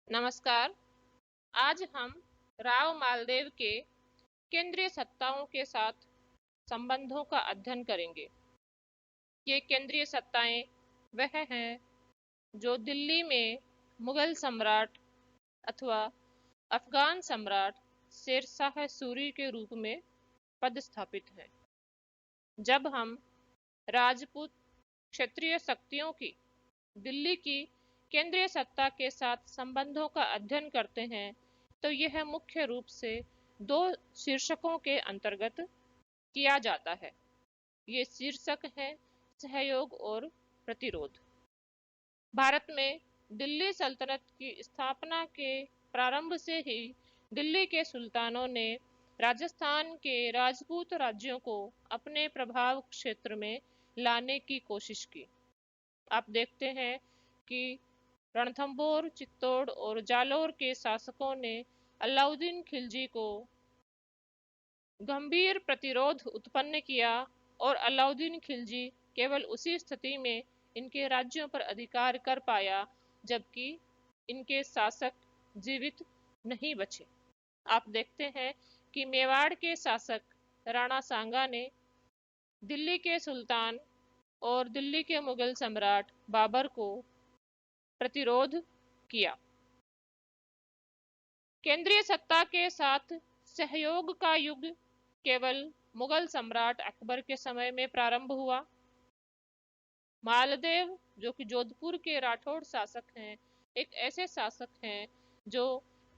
नमस्कार। आज हम राव मालदेव के केंद्रीय सत्ताओं के साथ संबंधों का अध्ययन करेंगे। ये केंद्रीय सत्ताएं वह हैं जो दिल्ली में मुगल सम्राट अथवा अफगान सम्राट शेरशाह सूरी के रूप में पदस्थापित हैं। जब हम राजपूत क्षत्रिय शक्तियों की दिल्ली की केंद्रीय सत्ता के साथ संबंधों का अध्ययन करते हैं तो यह मुख्य रूप से दो शीर्षकों के अंतर्गत किया जाता है। ये शीर्षक हैं सहयोग और प्रतिरोध। भारत में दिल्ली सल्तनत की स्थापना के प्रारंभ से ही दिल्ली के सुल्तानों ने राजस्थान के राजपूत राज्यों को अपने प्रभाव क्षेत्र में लाने की कोशिश की। आप देखते हैं कि रणथंभौर, चित्तौड़ और जालौर के शासकों ने अलाउद्दीन खिलजी को गंभीर प्रतिरोध उत्पन्न किया और अलाउद्दीन खिलजी केवल उसी स्थिति में इनके राज्यों पर अधिकार कर पाया जबकि इनके शासक जीवित नहीं बचे। आप देखते हैं कि मेवाड़ के शासक राणा सांगा ने दिल्ली के सुल्तान और दिल्ली के मुगल सम्राट बाबर को प्रतिरोध किया। केंद्रीय सत्ता के साथ सहयोग का युग केवल मुगल सम्राट अकबर के समय में प्रारंभ हुआ। मालदेव जो कि जोधपुर के राठौड़ शासक हैं, एक ऐसे शासक हैं जो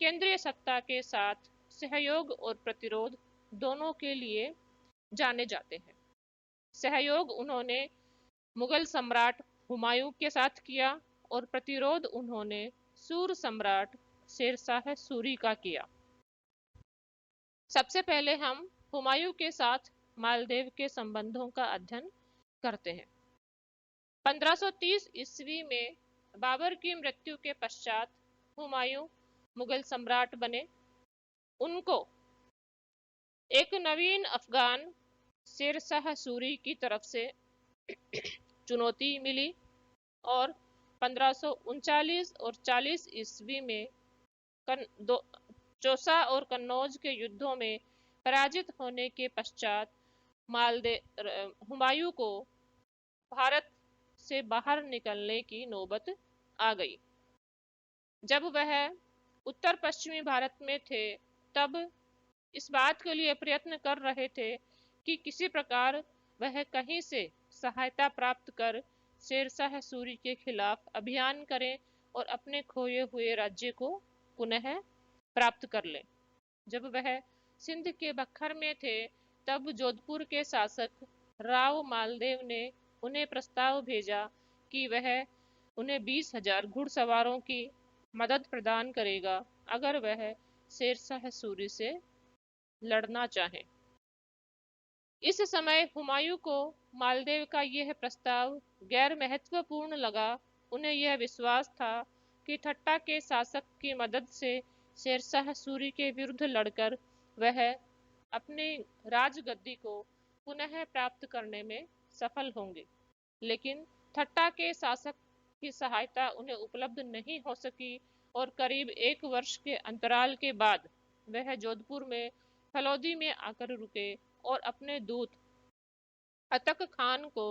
केंद्रीय सत्ता के साथ सहयोग और प्रतिरोध दोनों के लिए जाने जाते हैं। सहयोग उन्होंने मुगल सम्राट हुमायूं के साथ किया और प्रतिरोध उन्होंने सूर सम्राट शेरशाह सूरी का किया। सबसे पहले हम हुमायूं के साथ मालदेव के संबंधों का अध्ययन करते हैं। 1530 ईस्वी में बाबर की मृत्यु के पश्चात हुमायूं मुगल सम्राट बने। उनको एक नवीन अफगान शेरशाह सूरी की तरफ से चुनौती मिली और 1539 और 40 ईस्वी में चौसा और कन्नौज के युद्धों में पराजित होने के पश्चात हुमायूं को भारत से बाहर निकलने की नौबत आ गई। जब वह उत्तर पश्चिमी भारत में थे तब इस बात के लिए प्रयत्न कर रहे थे कि किसी प्रकार वह कहीं से सहायता प्राप्त कर शेरशाह सूरी के खिलाफ अभियान करें और अपने खोए हुए राज्य को पुनः प्राप्त कर लें। जब वह सिंध के बखर में थे तब जोधपुर के शासक राव मालदेव ने उन्हें प्रस्ताव भेजा कि वह उन्हें 20,000 घुड़सवारों की मदद प्रदान करेगा अगर वह शेरशाह सूरी से लड़ना चाहें। इस समय हुमायूं को मालदेव का यह प्रस्ताव गैर महत्वपूर्ण लगा। उन्हें यह विश्वास था कि ठट्टा के शासक की मदद से शेरशाह सूरी के विरुद्ध लड़कर वह अपनी राजगद्दी को पुनः प्राप्त करने में सफल होंगे। लेकिन ठट्टा के शासक की सहायता उन्हें उपलब्ध नहीं हो सकी और करीब 1 वर्ष के अंतराल के बाद वह जोधपुर में फलौदी में आकर रुके और अपने दूत अतक खान को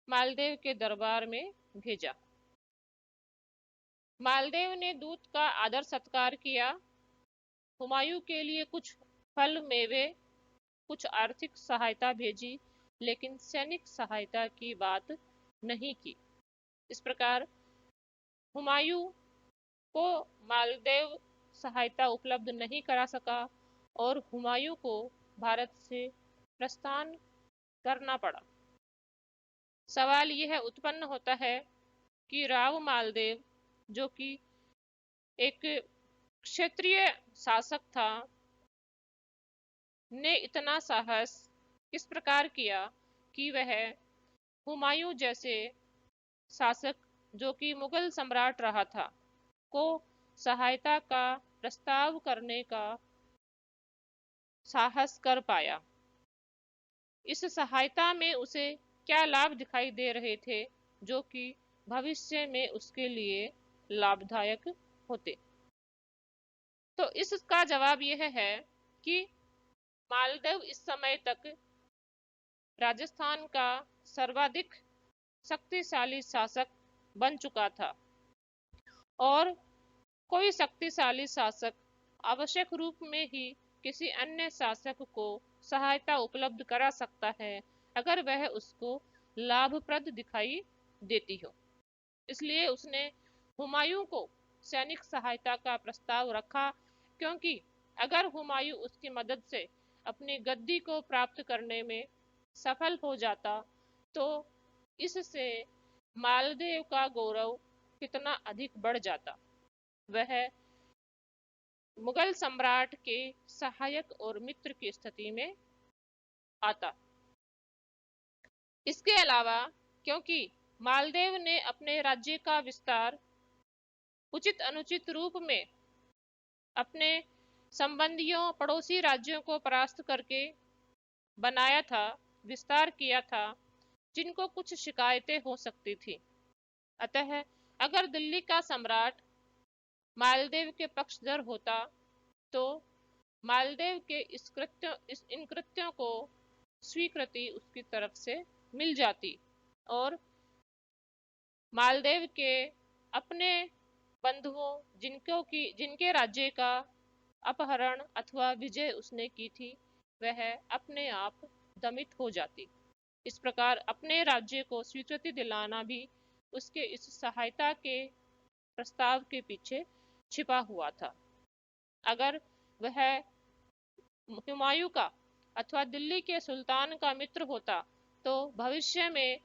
मालदेव के दरबार में भेजा। मालदेव ने दूत का आदर सत्कार किया, हुमायूं के लिए कुछ फल मेवे, कुछ आर्थिक सहायता भेजी, लेकिन सैनिक सहायता की बात नहीं की। इस प्रकार हुमायूं को मालदेव सहायता उपलब्ध नहीं करा सका और हुमायूं को भारत से प्रस्थान करना पड़ा। सवाल यह उत्पन्न होता है कि राव मालदेव जो कि एक क्षेत्रीय शासक था ने इतना साहस किस प्रकार किया कि वह हुमायूं जैसे शासक जो कि मुगल सम्राट रहा था को सहायता का प्रस्ताव करने का साहस कर पाया। इस सहायता में उसे क्या लाभ दिखाई दे रहे थे जो कि भविष्य में उसके लिए लाभदायक होते। तो इसका जवाब यह है कि मालदेव इस समय तक राजस्थान का सर्वाधिक शक्तिशाली शासक बन चुका था और कोई शक्तिशाली शासक आवश्यक रूप में ही किसी अन्य शासक को सहायता उपलब्ध करा सकता है अगर वह उसको लाभप्रद दिखाई देती हो। इसलिए उसने हुमायूं को सैनिक सहायता का प्रस्ताव रखा, क्योंकि अगर हुमायूं उसकी मदद से अपनी गद्दी को प्राप्त करने में सफल हो जाता तो इससे मालदेव का गौरव कितना अधिक बढ़ जाता। वह मुगल सम्राट के सहायक और मित्र की स्थिति में आता। इसके अलावा क्योंकि मालदेव ने अपने राज्य का विस्तार उचित अनुचित रूप में अपने संबंधियों पड़ोसी राज्यों को परास्त करके बनाया था, विस्तार किया था, जिनको कुछ शिकायतें हो सकती थी। अतः अगर दिल्ली का सम्राट मालदेव के पक्षधर होता तो मालदेव के इन कृत्यों को स्वीकृति उसकी तरफ से मिल जाती और मालदेव के अपने बंधुओं जिनके राज्य का अपहरण अथवा विजय उसने की थी वह अपने आप दमित हो जाती। इस प्रकार अपने राज्य को स्वीकृति दिलाना भी उसके इस सहायता के प्रस्ताव के पीछे छिपा हुआ था। अगर वह हुमायूं का अथवा दिल्ली के सुल्तान का मित्र होता तो भविष्य में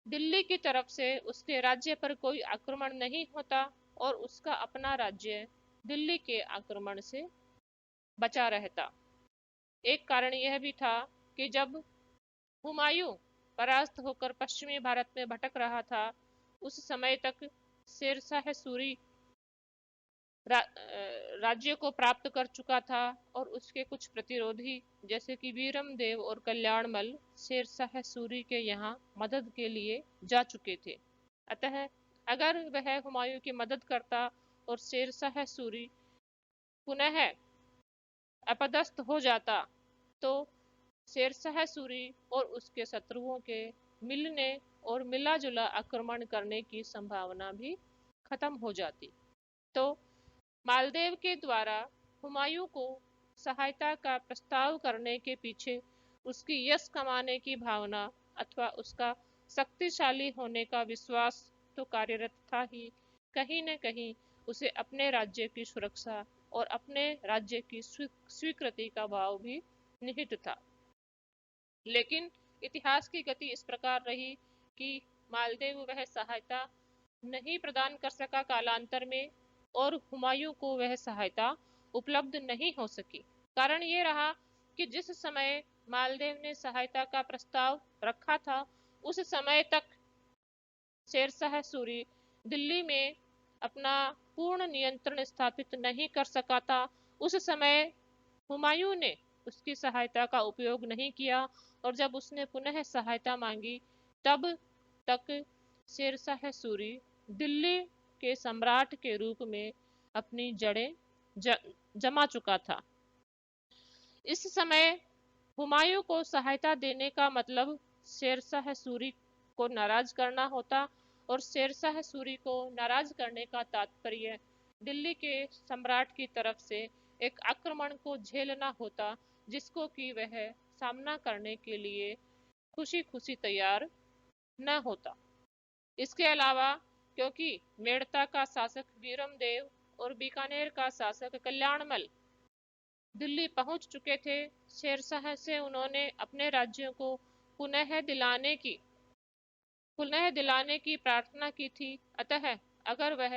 दिल्ली की तरफ से उसके राज्य पर कोई आक्रमण नहीं होता और उसका अपना राज्य दिल्ली के आक्रमण से बचा रहता। एक कारण यह भी था कि जब हुमायूं परास्त होकर पश्चिमी भारत में भटक रहा था उस समय तक शेरशाह सूरी राज्य को प्राप्त कर चुका था और उसके कुछ प्रतिरोधी जैसे कि वीरम देव और कल्याणमल शेरशाह सूरी के यहाँ मदद के लिए जा चुके थे। अतः अगर वह हुमायूं की मदद करता और शेरशाह सूरी पुनः अपदस्थ हो जाता तो शेरशाह सूरी और उसके शत्रुओं के मिलने और मिला जुला आक्रमण करने की संभावना भी खत्म हो जाती। तो मालदेव के द्वारा हुमायूं को सहायता का प्रस्ताव करने के पीछे उसकी यश कमाने की भावना अथवा उसका शक्तिशाली होने का विश्वास तो कार्यरत था ही, कहीं न कहीं उसे अपने राज्य की सुरक्षा और अपने राज्य की स्वीकृति का भाव भी निहित था। लेकिन इतिहास की गति इस प्रकार रही कि मालदेव वह सहायता नहीं प्रदान कर सका कालांतर में और हुमायूं को वह सहायता उपलब्ध नहीं हो सकी। कारण ये रहा कि जिस समय मालदेव ने सहायता का प्रस्ताव रखा था उस समय तक शेरशाह सूरी दिल्ली में अपना पूर्ण नियंत्रण स्थापित नहीं कर सका था। उस समय हुमायूं ने उसकी सहायता का उपयोग नहीं किया और जब उसने पुनः सहायता मांगी तब तक शेरशाह सूरी दिल्ली के सम्राट के रूप में अपनी जड़ें जमा चुका था। इस समय हुमायूं को सहायता देने का मतलब शेरशाह सूरी को नाराज करना होता और शेरशाह सूरी को नाराज करने का तात्पर्य दिल्ली के सम्राट की तरफ से एक आक्रमण को झेलना होता जिसको कि वह सामना करने के लिए खुशी खुशी तैयार न होता। इसके अलावा क्योंकि मेड़ता का शासक वीरमदेव और बीकानेर का शासक कल्याणमल दिल्ली पहुंच चुके थे, शेरशाह से उन्होंने अपने राज्यों को पुनः दिलाने की प्रार्थना की थी। अतः अगर वह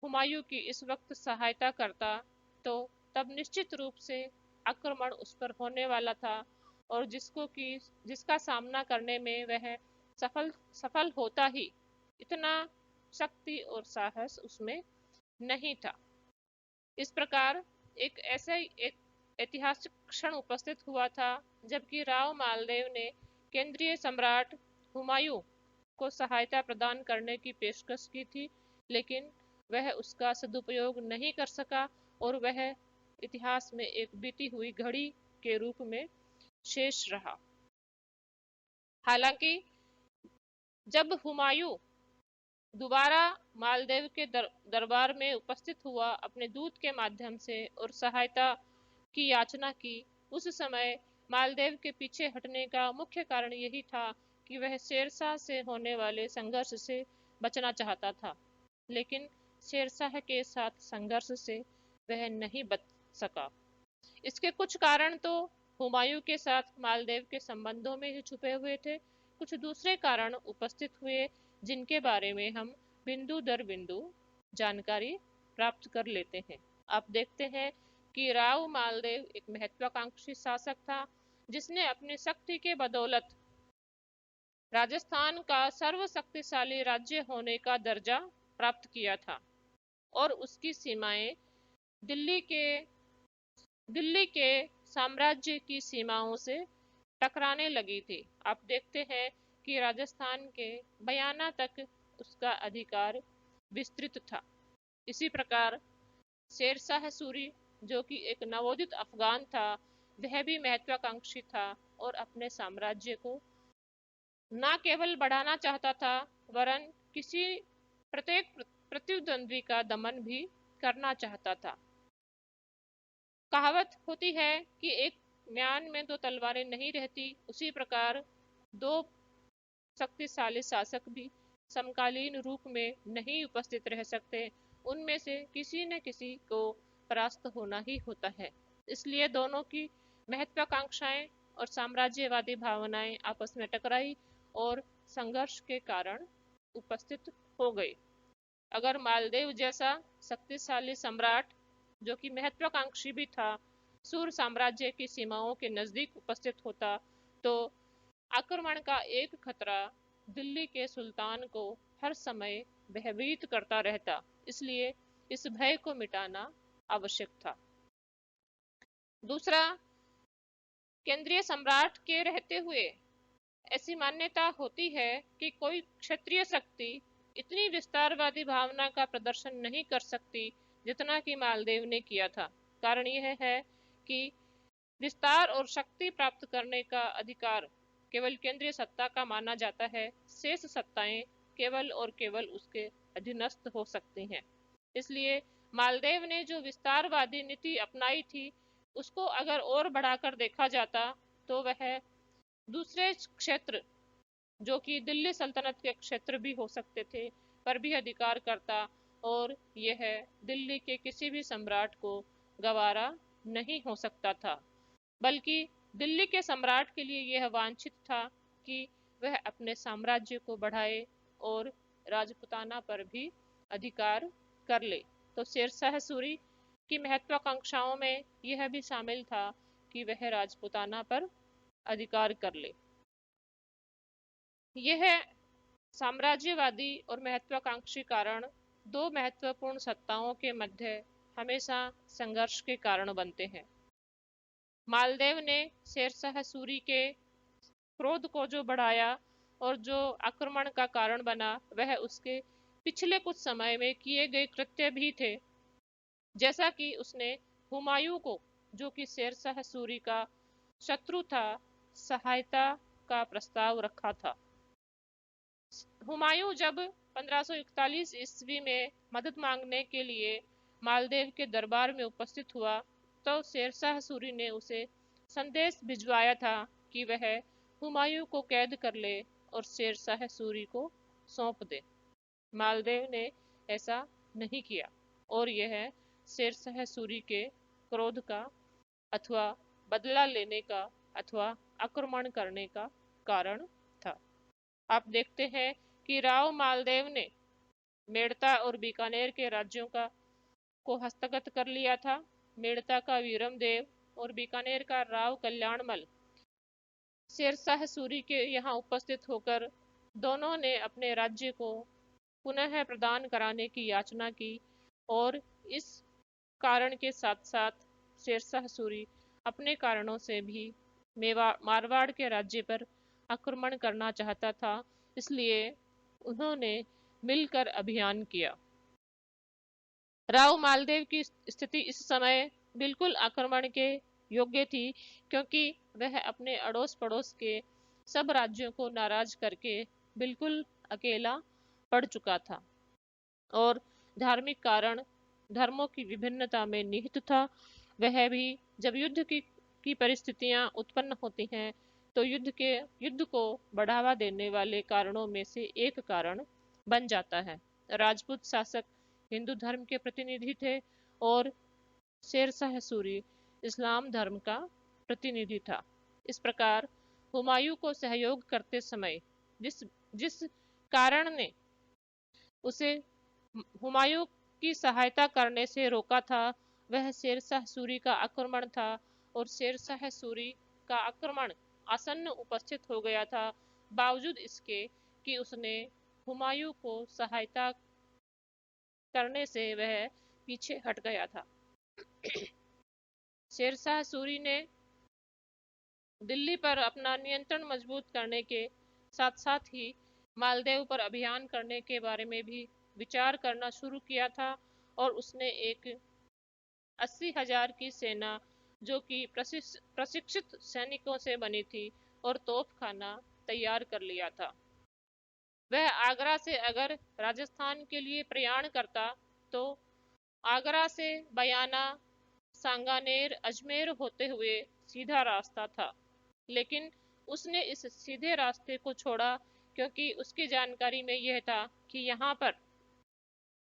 हुमायूं की इस वक्त सहायता करता तो तब निश्चित रूप से आक्रमण उस पर होने वाला था और जिसका सामना करने में वह सफल होता ही, इतना शक्ति और साहस उसमें नहीं था। इस प्रकार एक ऐसा एक ऐतिहासिक क्षण उपस्थित हुआ था जबकि राव मालदेव ने केंद्रीय सम्राट हुमायूं को सहायता प्रदान करने की पेशकश की थी, लेकिन वह उसका सदुपयोग नहीं कर सका और वह इतिहास में एक बीती हुई घड़ी के रूप में शेष रहा। हालांकि जब हुमायूं दोबारा मालदेव के दरबार में उपस्थित हुआ, अपने दूत के माध्यम से और सहायता की याचना की, उस समय मालदेव के पीछे हटने का मुख्य कारण यही था कि वह शेरशाह से होने वाले संघर्ष से बचना चाहता था। लेकिन शेरशाह के साथ संघर्ष से वह नहीं बच सका। इसके कुछ कारण तो हुमायूं के साथ मालदेव के संबंधों में ही छुपे हुए थे, कुछ दूसरे कारण उपस्थित हुए जिनके बारे में हम बिंदु दर बिंदु जानकारी प्राप्त कर लेते हैं। आप देखते हैं कि राव मालदेव एक महत्वाकांक्षी शासक था, जिसने अपनी शक्ति के बदौलत राजस्थान का सर्वशक्तिशाली राज्य होने का दर्जा प्राप्त किया था और उसकी सीमाएं दिल्ली के दिल्ली के साम्राज्य की सीमाओं से टकराने लगी थी। आप देखते हैं कि राजस्थान के बयाना तक उसका अधिकार विस्तृत था। इसी प्रकार शेरशाह सूरी, जो कि एक नवोदित अफगान था, वह भी महत्वाकांक्षी था और अपने साम्राज्य को न केवल बढ़ाना चाहता था, वरन किसी प्रत्येक प्रतिद्वंद्वी का दमन भी करना चाहता था। कहावत होती है कि एक म्यान में दो तलवारें नहीं रहती, उसी प्रकार दो शक्तिशाली शासक भी समकालीन रूप में नहीं उपस्थित रह सकते। उनमें से किसी न किसी को परास्त होना ही होता है। इसलिए दोनों की महत्वाकांक्षाएं और साम्राज्यवादी भावनाएं आपस में टकराई और संघर्ष के कारण उपस्थित हो गई। अगर मालदेव जैसा शक्तिशाली सम्राट, जो कि महत्वाकांक्षी भी था, सूर साम्राज्य की सीमाओं के नजदीक उपस्थित होता, तो आक्रमण का एक खतरा दिल्ली के सुल्तान को हर समय भयभीत करता रहता। इसलिए इस भय को मिटाना आवश्यक था। दूसरा, केंद्रीय सम्राट के रहते हुए ऐसी मान्यता होती है कि कोई क्षत्रिय शक्ति इतनी विस्तारवादी भावना का प्रदर्शन नहीं कर सकती जितना कि मालदेव ने किया था। कारण यह है कि विस्तार और शक्ति प्राप्त करने का अधिकार केवल केंद्रीय सत्ता का माना जाता है। शेष सत्ताएं केवल और केवल उसके अधीनस्थ हो सकती हैं। इसलिए मालदेव ने जो विस्तारवादी नीति अपनाई थी, उसको अगर और बढ़ाकर देखा जाता तो वह दूसरे क्षेत्र, जो कि दिल्ली सल्तनत के क्षेत्र भी हो सकते थे, पर भी अधिकार करता और यह दिल्ली के किसी भी सम्राट को गवारा नहीं हो सकता था। बल्कि दिल्ली के सम्राट के लिए यह वांछित था कि वह अपने साम्राज्य को बढ़ाए और राजपुताना पर भी अधिकार कर ले। तो शेरशाह सूरी की महत्वाकांक्षाओं में यह भी शामिल था कि वह राजपुताना पर अधिकार कर ले। यह साम्राज्यवादी और महत्वाकांक्षी कारण दो महत्वपूर्ण सत्ताओं के मध्य हमेशा संघर्ष के कारण बनते हैं। मालदेव ने शेरशाह सूरी के क्रोध को जो बढ़ाया और जो आक्रमण का कारण बना, वह उसके पिछले कुछ समय में किए गए कृत्य भी थे। जैसा कि उसने हुमायूं को, जो कि शेरशाह सूरी का शत्रु था, सहायता का प्रस्ताव रखा था। हुमायूं जब 1541 ईस्वी में मदद मांगने के लिए मालदेव के दरबार में उपस्थित हुआ, तो शेरशाह सूरी ने उसे संदेश भिजवाया था कि वह हुमायूं को कैद कर ले और शेरशाह सूरी को सौंप दे। मालदेव ने ऐसा नहीं किया और यह शेरशाह सूरी के क्रोध का अथवा बदला लेने का अथवा आक्रमण करने का कारण था। आप देखते हैं कि राव मालदेव ने मेड़ता और बीकानेर के राज्यों को हस्तगत कर लिया था। मेड़ता का वीरमदेव और बीकानेर का राव कल्याणमल शेरशाह सूरी के यहाँ उपस्थित होकर दोनों ने अपने राज्य को पुनः प्रदान कराने की याचना की और इस कारण के साथ साथ शेरशाह सूरी अपने कारणों से भी मारवाड़ के राज्य पर आक्रमण करना चाहता था। इसलिए उन्होंने मिलकर अभियान किया। राव मालदेव की स्थिति इस समय बिल्कुल आक्रमण के योग्य थी, क्योंकि वह अपने अड़ोस पड़ोस के सब राज्यों को नाराज करके बिल्कुल अकेला पड़ चुका था और धार्मिक कारण धर्मों की विभिन्नता में निहित था। वह भी जब युद्ध की परिस्थितियां उत्पन्न होती हैं तो युद्ध को बढ़ावा देने वाले कारणों में से एक कारण बन जाता है। राजपूत शासक हिंदू धर्म के प्रतिनिधि थे और शेरशाह सूरी इस्लाम धर्म का प्रतिनिधि था। इस प्रकार हुमायूं को सहयोग करते समय जिस जिस कारण ने उसे हुमायूं की सहायता करने से रोका था, वह शेरशाह सूरी का आक्रमण था और शेरशाह सूरी का आक्रमण आसन्न उपस्थित हो गया था, बावजूद इसके कि उसने हुमायूं को सहायता करने से वह पीछे हट गया था। शेरशाह सूरी ने दिल्ली पर अपना नियंत्रण मजबूत करने के साथ साथ ही मालदेव पर अभियान करने के बारे में भी विचार करना शुरू किया था और उसने एक 80,000 की सेना, जो कि प्रशिक्षित सैनिकों से बनी थी, और तोपखाना तैयार कर लिया था। वह आगरा से अगर राजस्थान के लिए प्रयाण करता तो आगरा से बयाना, सांगानेर, अजमेर होते हुए सीधा रास्ता था, लेकिन उसने इस सीधे रास्ते को छोड़ा क्योंकि उसकी जानकारी में यह था कि यहाँ पर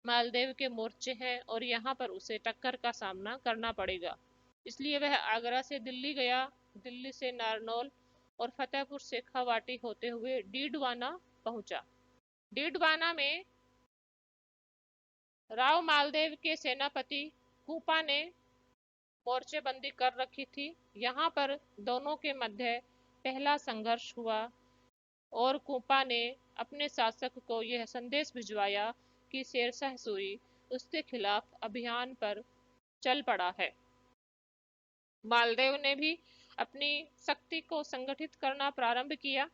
मालदेव के मोर्चे हैं और यहाँ पर उसे टक्कर का सामना करना पड़ेगा। इसलिए वह आगरा से दिल्ली गया, दिल्ली से नारनौल और फतेहपुर शेखावाटी होते हुए डीडवाना पहुंचा। डीडवाना में राव मालदेव के सेनापति कूपा ने मोर्चेबंदी कर रखी थी। यहाँ पर दोनों के मध्य पहला संघर्ष हुआ और कूपा ने अपने शासक को यह संदेश भिजवाया कि शेरशाह सूरी उसके खिलाफ अभियान पर चल पड़ा है। मालदेव ने भी अपनी शक्ति को संगठित करना प्रारंभ किया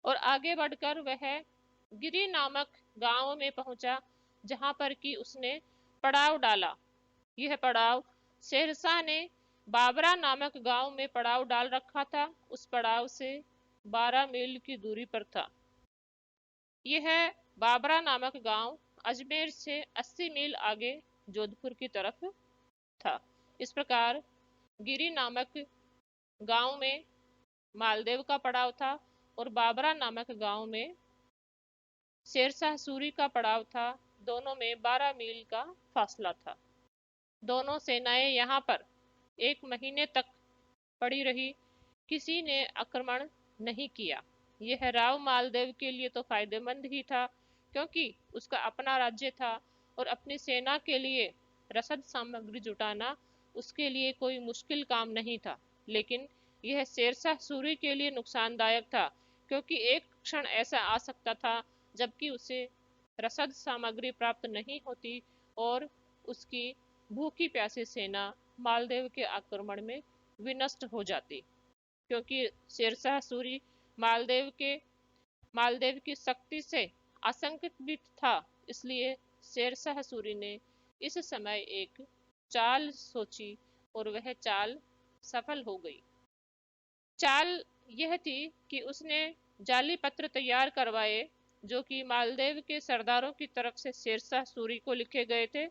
और आगे बढ़कर वह गिरी नामक गांव में पहुंचा, जहां पर कि उसने पड़ाव डाला। यह पड़ाव शेरशाह ने बाबरा नामक गांव में पड़ाव डाल रखा था। उस पड़ाव से 12 मील की दूरी पर था। यह बाबरा नामक गांव अजमेर से 80 मील आगे जोधपुर की तरफ था। इस प्रकार गिरी नामक गांव में मालदेव का पड़ाव था और बाबरा नामक गांव में शेरशाह सूरी का पड़ाव था। दोनों में 12 मील का फासला था। दोनों सेनाएं यहाँ पर 1 महीने तक पड़ी रही, किसी ने आक्रमण नहीं किया। यह राव मालदेव के लिए तो फायदेमंद ही था, क्योंकि उसका अपना राज्य था और अपनी सेना के लिए रसद सामग्री जुटाना उसके लिए कोई मुश्किल काम नहीं था। लेकिन यह शेरशाह सूरी के लिए नुकसानदायक था, क्योंकि एक क्षण ऐसा आ सकता था जबकि उसे रसद सामग्री प्राप्त नहीं होती और उसकी भूखी प्यासी सेना मालदेव के आक्रमण में विनष्ट हो जाती। क्योंकि शेरशाह सूरी मालदेव के मालदेव की शक्ति से आशंकित था, इसलिए शेरशाह सूरी ने इस समय एक चाल सोची और वह चाल सफल हो गई। चाल यह थी कि उसने जाली पत्र तैयार करवाए, जो कि मालदेव के सरदारों की तरफ से शेरशाह सूरी को लिखे गए थे।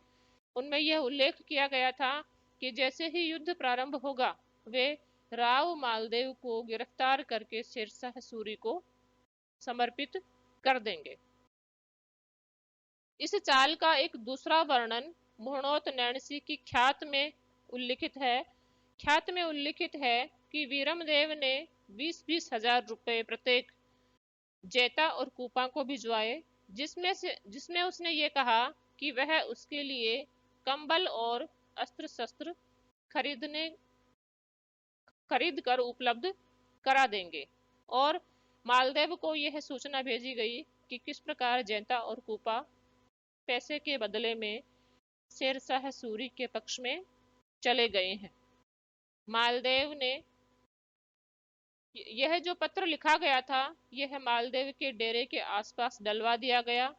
उनमें यह उल्लेख किया गया था कि जैसे ही युद्ध प्रारंभ होगा, वे राव मालदेव को गिरफ्तार करके शेरशाह सूरी को समर्पित कर देंगे। इस चाल का एक दूसरा वर्णन मुहणोत नैणसी की ख्यात में उल्लिखित है। ख्यात में उल्लिखित है कि वीरमदेव ने 20-20 हजार रुपए प्रत्येक जैता और कूपा को भिजवाए, जिसमें उसने ये कहा कि वह उसके लिए कंबल और अस्त्र शस्त्र खरीद कर उपलब्ध करा देंगे। और मालदेव को यह सूचना भेजी गई कि किस प्रकार जैता और कूपा पैसे के बदले में शेरशाह सूरी के पक्ष में चले गए हैं। मालदेव ने यह जो पत्र लिखा गया था, यह मालदेव के डेरे के आसपास डलवा दिया गया।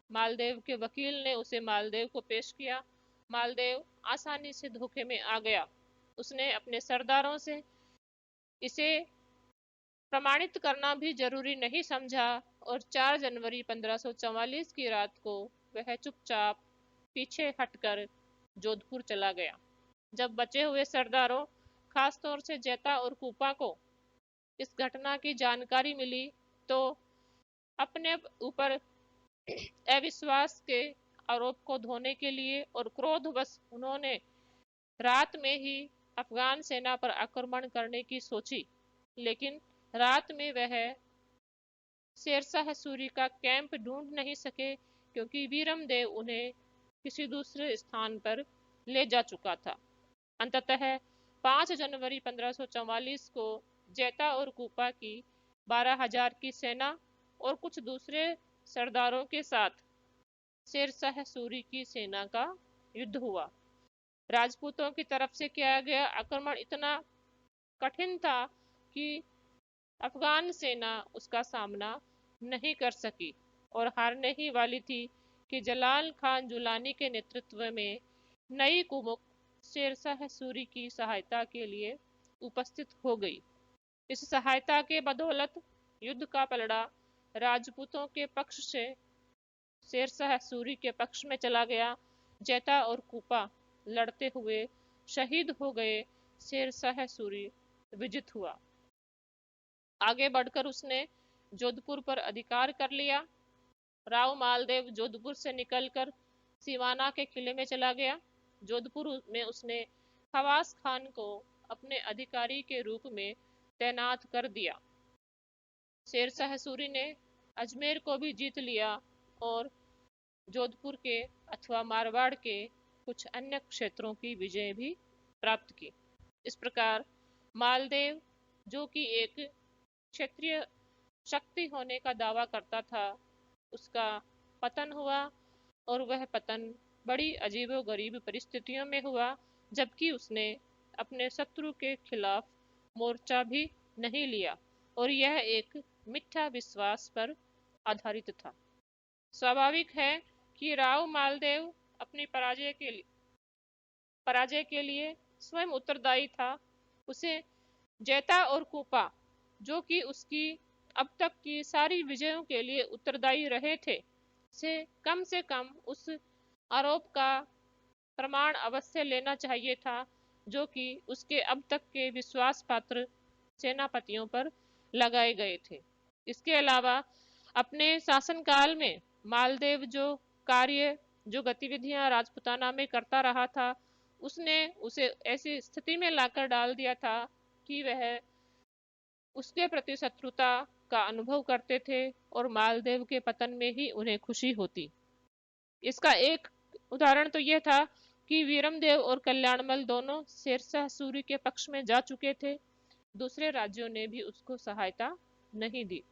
मालदेव के वकील ने उसे मालदेव को पेश किया मालदेव आसानी से धोखे में आ गया। उसने अपने सरदारों से इसे प्रमाणित करना भी जरूरी नहीं समझा और 4 जनवरी 1544 की रात को वह चुपचाप पीछे हटकर जोधपुर चला गया। जब बचे हुए सरदारों, खासतौर से जैता और कूपा को इस घटना की जानकारी मिली तो अपने ऊपर अविश्वास के आरोप को धोने के लिए और क्रोधवश उन्होंने रात में ही अफगान सेना पर आक्रमण करने की सोची। लेकिन रात में वह शेरशाह सूरी का कैंप ढूंढ नहीं सके क्योंकि वीरमदेव उन्हें किसी दूसरे स्थान पर ले जा चुका था। अंततः 5 जनवरी 1544 को जैता और कूपा की 12,000 की सेना और कुछ दूसरे सरदारों के साथ शेरशाह सूरी की सेना का युद्ध हुआ। राजपूतों की तरफ से किया गया आक्रमण इतना कठिन था कि अफगान सेना उसका सामना नहीं कर सकी और हारने ही वाली थी कि जलाल खान जुलानी के नेतृत्व में नई कुमुक शेरशाह सूरी की सहायता के लिए उपस्थित हो गई। इस सहायता के बदौलत युद्ध का पलड़ा राजपूतों के पक्ष से शेरशाह सूरी के पक्ष में चला गया। जैता और कूपा लड़ते हुए शहीद हो गए। शेरशाह सूरी विजित हुआ। आगे बढ़कर उसने जोधपुर पर अधिकार कर लिया। राव मालदेव जोधपुर से निकलकर सिवाना के किले में चला गया। जोधपुर में उसने खवास खान को अपने अधिकारी के रूप में तैनात कर दिया। शेरशाह सूरी ने अजमेर को भी जीत लिया और जोधपुर के अथवा मारवाड़ के कुछ अन्य क्षेत्रों की विजय भी प्राप्त की। इस प्रकार मालदेव, जो कि एक क्षेत्रीय शक्ति होने का दावा करता था, उसका पतन हुआ और वह पतन बड़ी अजीबोगरीब परिस्थितियों में हुआ, जबकि उसने अपने शत्रु के खिलाफ मोर्चा भी नहीं लिया और यह एक मिथ्या विश्वास पर आधारित था। स्वाभाविक है कि राव मालदेव अपनी पराजय के लिए स्वयं उत्तरदायी था। उसे जैता और कूपा, जो कि उसकी अब तक की सारी विजयों के लिए उत्तरदायी रहे थे, से कम उस आरोप का प्रमाण अवश्य लेना चाहिए था जो कि उसके अब तक के विश्वास पात्र सेनापतियों पर लगाए गए थे। इसके अलावा अपने शासनकाल में मालदेव जो गतिविधियां राजपुताना में करता रहा था, उसने उसे ऐसी स्थिति में लाकर डाल दिया था कि वह उसके प्रति शत्रुता का अनुभव करते थे और मालदेव के पतन में ही उन्हें खुशी होती। इसका एक उदाहरण तो यह था कि वीरमदेव और कल्याणमल दोनों शेरशाह सूरी के पक्ष में जा चुके थे। दूसरे राज्यों ने भी उसको सहायता नहीं दी।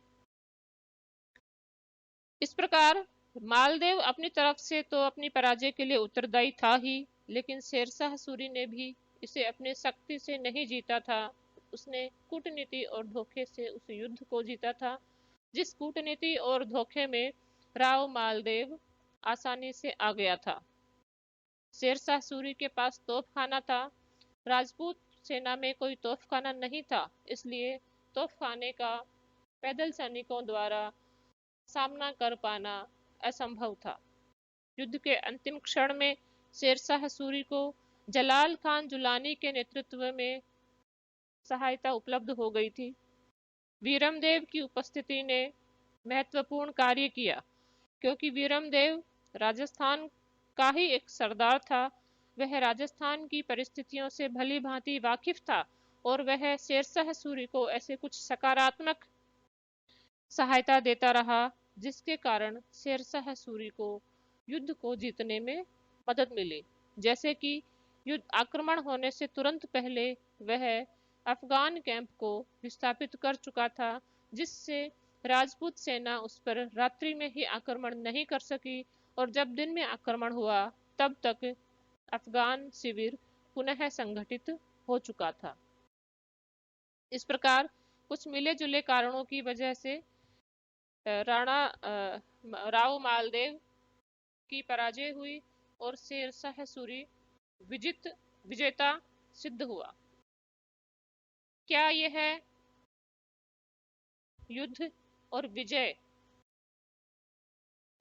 इस प्रकार मालदेव अपनी तरफ से तो अपनी पराजय के लिए उत्तरदायी था ही, लेकिन शेरशाह सूरी ने भी इसे अपनी शक्ति से नहीं जीता था। उसने कूटनीति और धोखे से उस युद्ध को जीता था, जिस कूटनीति और धोखे में राव मालदेव आसानी से आ गया था। शेरशाह सूरी के पास तोपखाना था। राजपूत सेना में कोई तोपखाना नहीं था, इसलिए तोपखाने का पैदल सैनिकों द्वारा सामना कर पाना असंभव था। युद्ध के अंतिम क्षण में शेरशाह सूरी को जलाल खान जुलानी के नेतृत्व में सहायता उपलब्ध हो गई थी। वीरमदेव की उपस्थिति ने महत्वपूर्ण कार्य किया, क्योंकि वीरमदेव राजस्थान का ही एक सरदार था। वह राजस्थान की परिस्थितियों से भली भांति वाकिफ था और वह शेरशाह सूरी को ऐसे कुछ सकारात्मक सहायता देता रहा, जिसके कारण शेरशाह सूरी को युद्ध को जीतने में मदद मिली। जैसे कि युद्ध आक्रमण होने से तुरंत पहले वह अफगान कैंप को विस्थापित कर चुका था, जिससे राजपूत सेना उस पर रात्रि में ही आक्रमण नहीं कर सकी और जब दिन में आक्रमण हुआ तब तक अफगान शिविर पुनः संगठित हो चुका था। इस प्रकार कुछ मिले जुले कारणों की वजह से राव मालदेव की पराजय हुई और शेरशाह सूरी विजेता सिद्ध हुआ। क्या यह युद्ध और विजय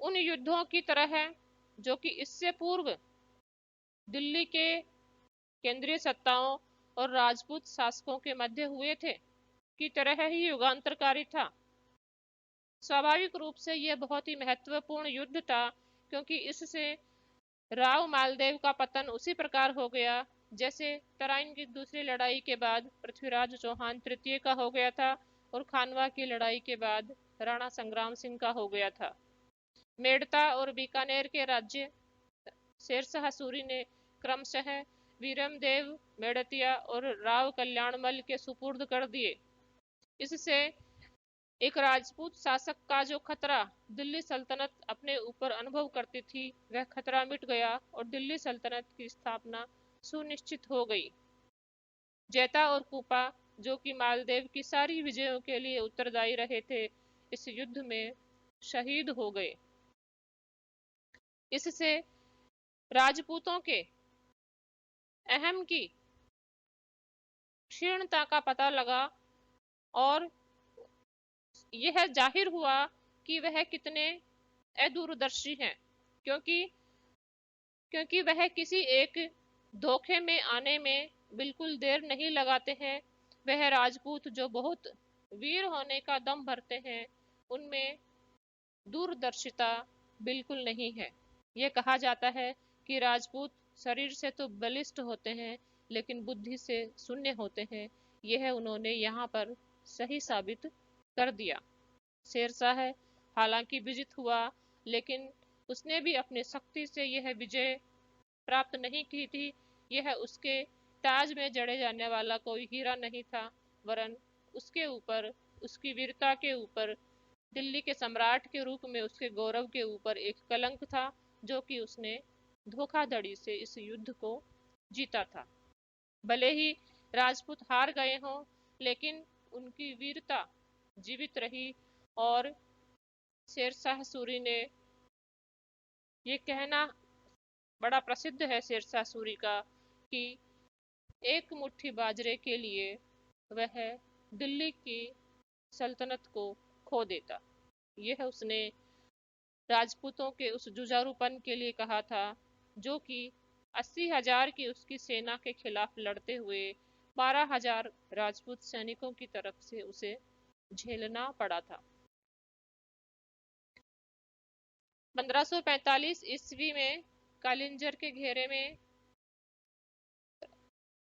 उन युद्धों की तरह है जो कि इससे पूर्व दिल्ली के केंद्रीय सत्ताओं और राजपूत शासकों के मध्य हुए थे की तरह ही युगांतरकारी था? स्वाभाविक रूप से यह बहुत ही महत्वपूर्ण युद्ध था, क्योंकि इससे राव मालदेव का पतन उसी प्रकार हो गया जैसे तराइन की दूसरी लड़ाई के बाद पृथ्वीराज चौहान तृतीय का हो गया था और खानवा की लड़ाई के बाद राणा संग्राम सिंह का हो गया था। मेड़ता और बीकानेर के राज्य शेरशाह सूरी ने क्रमशः वीरमदेव मेड़तिया और राव कल्याणमल के सुपुर्द कर दिए। इससे एक राजपूत शासक का जो खतरा दिल्ली सल्तनत अपने ऊपर अनुभव करती थी, वह खतरा मिट गया और दिल्ली सल्तनत की स्थापना सुनिश्चित हो गई। जैता और कूपा, जो कि मालदेव की सारी विजयों के लिए उत्तरदायी रहे थे, इस युद्ध में शहीद हो गए। इससे राजपूतों के अहम की क्षीणता का पता लगा और यह जाहिर हुआ कि वह कितने अदूरदर्शी हैं, क्योंकि क्योंकि वह किसी एक धोखे में आने में बिल्कुल देर नहीं लगाते हैं। वह राजपूत जो बहुत वीर होने का दम भरते हैं, उनमें दूरदर्शिता बिल्कुल नहीं है। यह कहा जाता है कि राजपूत शरीर से तो बलिष्ठ होते हैं, लेकिन बुद्धि से शून्य होते हैं। यह उन्होंने यहाँ पर सही साबित कर दिया। शेरशाह हालांकि विजित हुआ, लेकिन उसने भी अपनी शक्ति से यह विजय प्राप्त नहीं की थी। यह उसके ताज में जड़े जाने वाला कोई हीरा नहीं था, वरन उसके ऊपर, उसकी वीरता के ऊपर, दिल्ली के सम्राट के रूप में उसके गौरव के ऊपर एक कलंक था, जो कि उसने धोखाधड़ी से इस युद्ध को जीता था। भले ही राजपूत हार गए हों, लेकिन उनकी वीरता जीवित रही। और शेरशाह सूरी ने, ये कहना बड़ा प्रसिद्ध है शेरशाह सूरी का, कि एक मुट्ठी बाजरे के लिए वह दिल्ली की सल्तनत को खो देता। यह उसने राजपूतों के उस जुझारूपन के लिए कहा था, जो कि 80,000 की उसकी सेना के खिलाफ लड़ते हुए 12,000 राजपूत सैनिकों की तरफ से उसे झेलना पड़ा था। 1545 ईस्वी में कालिंजर के घेरे में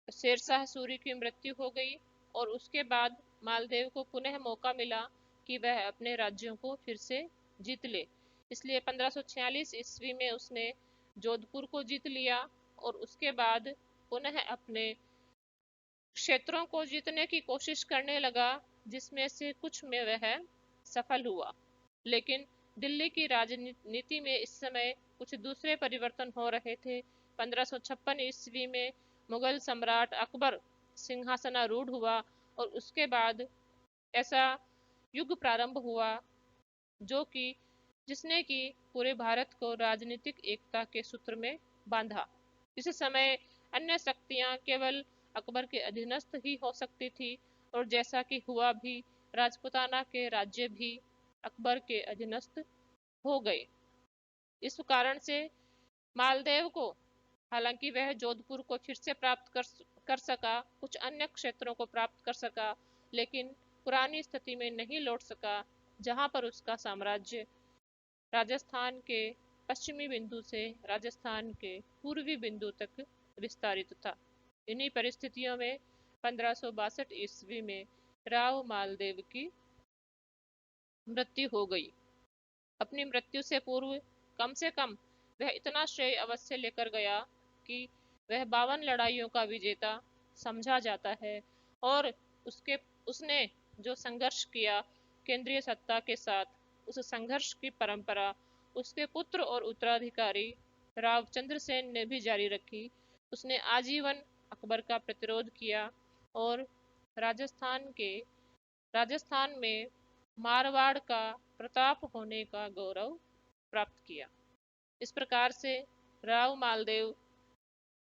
शेरशाह सूरी की मृत्यु हो गई और उसके बाद मालदेव को पुनः मौका मिला कि वह अपने राज्यों को फिर से जीत ले। इसलिए 1546 ईस्वी में उसने जोधपुर को जीत लिया और उसके बाद पुनः अपने क्षेत्रों को जीतने की कोशिश करने लगा, जिसमें से कुछ में वह सफल हुआ। लेकिन दिल्ली की राजनीति में इस समय कुछ दूसरे परिवर्तन हो रहे थे। 1556 ईस्वी में मुगल सम्राट अकबर सिंहासनारूढ़ हुआ और उसके बाद ऐसा युग प्रारंभ हुआ जो कि जिसने कि पूरे भारत को राजनीतिक एकता के सूत्र में बांधा। इस समय अन्य शक्तियां केवल अकबर के अधीनस्थ ही हो सकती थी, और जैसा कि हुआ भी, राजपुताना के राज्य भी अकबर के अधीनस्थ हो गए। इस कारण से मालदेव को, हालांकि वह जोधपुर को फिर से प्राप्त कर सका, कुछ अन्य क्षेत्रों को प्राप्त कर सका, लेकिन पुरानी स्थिति में नहीं लौट सका, जहां पर उसका साम्राज्य राजस्थान के पश्चिमी बिंदु से राजस्थान के पूर्वी बिंदु तक विस्तारित था। इन्हीं परिस्थितियों में 1562 ईस्वी में राव मालदेव की मृत्यु हो गई। अपनी मृत्यु से कम वह इतना श्रेय अवश्य लेकर गया कि वह 52 लड़ाइयों का विजेता समझा जाता है। और उसने जो संघर्ष किया केंद्रीय सत्ता के साथ, उस संघर्ष की परंपरा उसके पुत्र और उत्तराधिकारी राव चंद्रसेन ने भी जारी रखी। उसने आजीवन अकबर का प्रतिरोध किया और राजस्थान में मारवाड़ का प्रताप होने का गौरव प्राप्त किया। इस प्रकार से राव मालदेव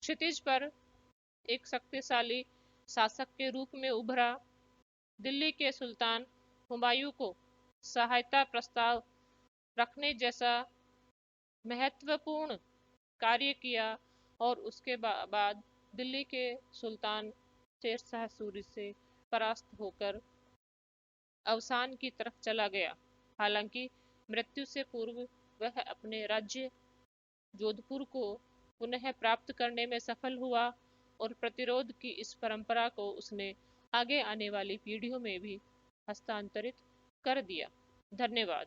क्षितिज पर एक शक्तिशाली शासक के रूप में उभरा। दिल्ली के सुल्तान हुमायूं को सहायता प्रस्ताव रखने जैसा महत्वपूर्ण कार्य किया और उसके बाद दिल्ली के सुल्तान शेरशाह सूरी से परास्त होकर अवसान की तरफ चला गया। हालांकि मृत्यु से पूर्व वह अपने राज्य जोधपुर को पुनः प्राप्त करने में सफल हुआ और प्रतिरोध की इस परंपरा को उसने आगे आने वाली पीढ़ियों में भी हस्तांतरित कर दिया। धन्यवाद।